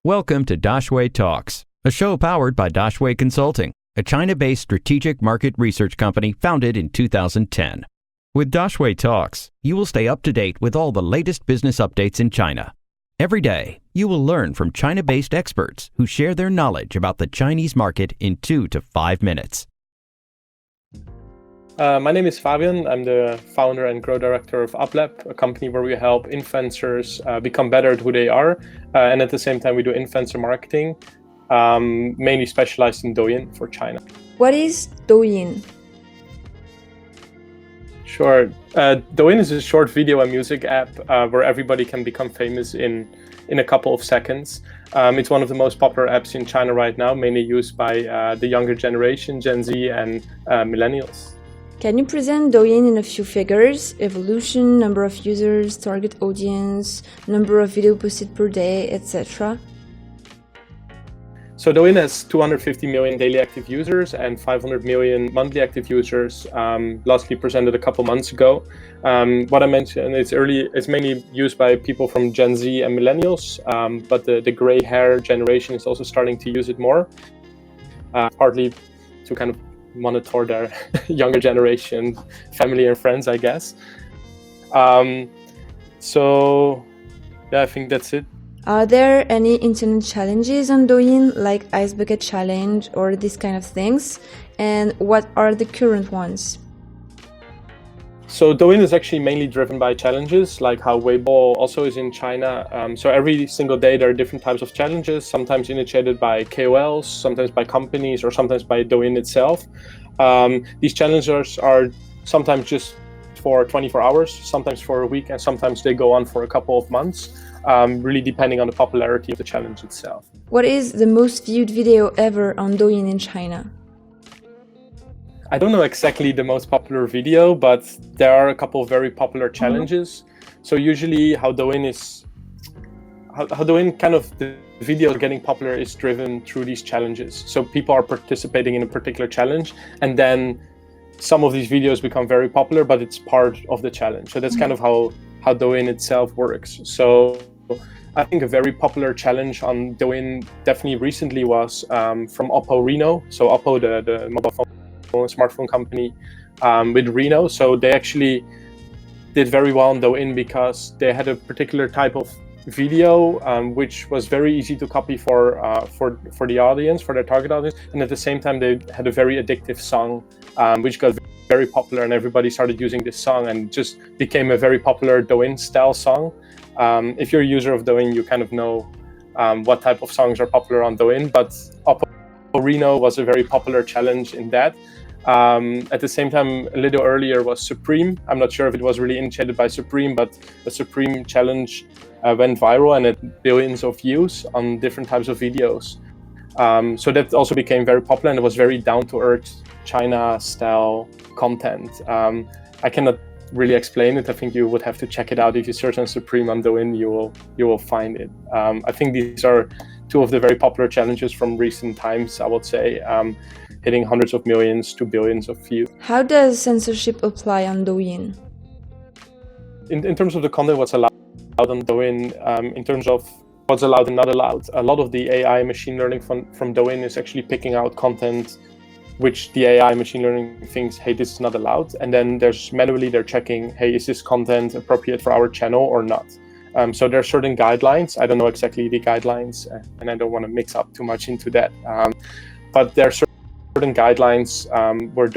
Welcome to Daxue Talks, a show powered by Daxue Consulting, a China-based strategic market research company founded in 2010. With Daxue Talks, you will stay up to date with all the latest business updates in China. Every day, you will learn from China-based experts who share their knowledge about the Chinese market in 2 to 5 minutes. My name is Fabian. I'm the founder and growth director of UpLab, a company where we help influencers become better at who they are. And at the same time, we do influencer marketing, mainly specialized in Douyin for China. What is Douyin? Sure. Douyin is a short video and music app where everybody can become famous in a couple of seconds. It's one of the most popular apps in China right now, mainly used by the younger generation, Gen Z and millennials. Can you present Douyin in a few figures? Evolution, number of users, target audience, number of videos posted per day, etc. So Douyin has 250 million daily active users and 500 million monthly active users, lastly presented a couple months ago. What I mentioned, it's mainly used by people from Gen Z and millennials, but the gray hair generation is also starting to use it more, partly to kind of monitor their younger generation, family and friends, I guess. So yeah, I think that's it. Are there any internet challenges on Douyin, like Ice Bucket Challenge or these kind of things? And what are the current ones? So Douyin is actually mainly driven by challenges, like how Weibo also is in China. So every single day there are different types of challenges, sometimes initiated by KOLs, sometimes by companies, or sometimes by Douyin itself. These challenges are sometimes just for 24 hours, sometimes for a week, and sometimes they go on for a couple of months, really depending on the popularity of the challenge itself. What is the most viewed video ever on Douyin in China? I don't know exactly the most popular video, but there are a couple of very popular challenges. So usually how Douyin kind of the video getting popular is driven through these challenges. So people are participating in a particular challenge, and then some of these videos become very popular, but it's part of the challenge. So that's kind of how Douyin itself works. So I think a very popular challenge on Douyin definitely recently was from Oppo Reno. So Oppo, the mobile phone smartphone company, with Reno. So they actually did very well on Douyin because they had a particular type of video which was very easy to copy for the audience, for their target audience, and at the same time they had a very addictive song which got very popular, and everybody started using this song and just became a very popular Douyin style song. If you're a user of Douyin, you kind of know what type of songs are popular on Douyin, but Oppo Reno was a very popular challenge in that. At the same time, a little earlier was Supreme. I'm not sure if it was really initiated by Supreme, but the Supreme challenge went viral and had billions of views on different types of videos. So that also became very popular, and it was very down-to-earth China-style content. I cannot really explain it. I think you would have to check it out. If you search on Supreme on Douyin, you will find it. I think these are two of the very popular challenges from recent times, I would say, hitting hundreds of millions to billions of views. How does censorship apply on Douyin? In terms of the content, what's allowed on Douyin, in terms of what's allowed and not allowed, a lot of the AI machine learning from Douyin is actually picking out content which the AI machine learning thinks, hey, this is not allowed. And then they're checking, hey, is this content appropriate for our channel or not? So there are certain guidelines. I don't know exactly the guidelines, and I don't want to mix up too much into that. But there are certain guidelines where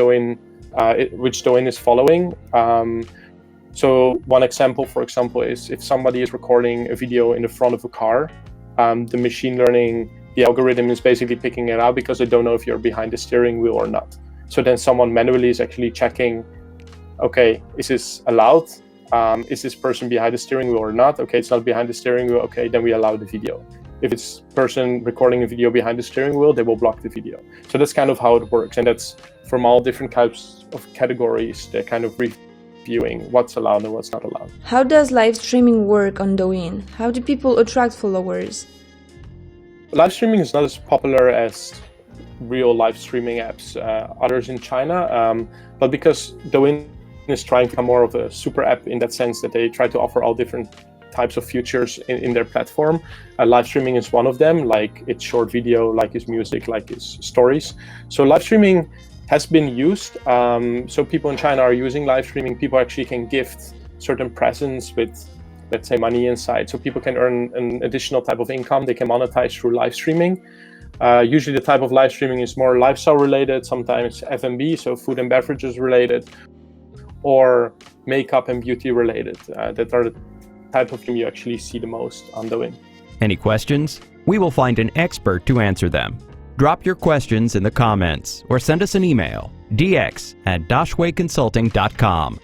which Douyin is following. So one example, for example, is if somebody is recording a video in the front of a car, the machine learning, the algorithm is basically picking it out because they don't know if you're behind the steering wheel or not. So then someone manually is actually checking, okay, is this allowed? Is this person behind the steering wheel or not? Okay, it's not behind the steering wheel. Okay, then we allow the video. If it's person recording a video behind the steering wheel, they will block the video. So that's kind of how it works. And that's from all different types of categories. They're kind of reviewing what's allowed and what's not allowed. How does live streaming work on Douyin? How do people attract followers? Live streaming is not as popular as real live streaming apps, others in China, but because Douyin is trying to become more of a super app in that sense that they try to offer all different types of features in their platform. Live streaming is one of them, like it's short video, like it's music, like it's stories. So live streaming has been used. So people in China are using live streaming. People actually can gift certain presents with, let's say, money inside. So people can earn an additional type of income. They can monetize through live streaming. Usually the type of live streaming is more lifestyle related, sometimes F&B, so food and beverages related, or makeup and beauty related. That are the type of thing you actually see the most on Douyin. Any questions? We will find an expert to answer them. Drop your questions in the comments or send us an email, dx@daxueconsulting.com.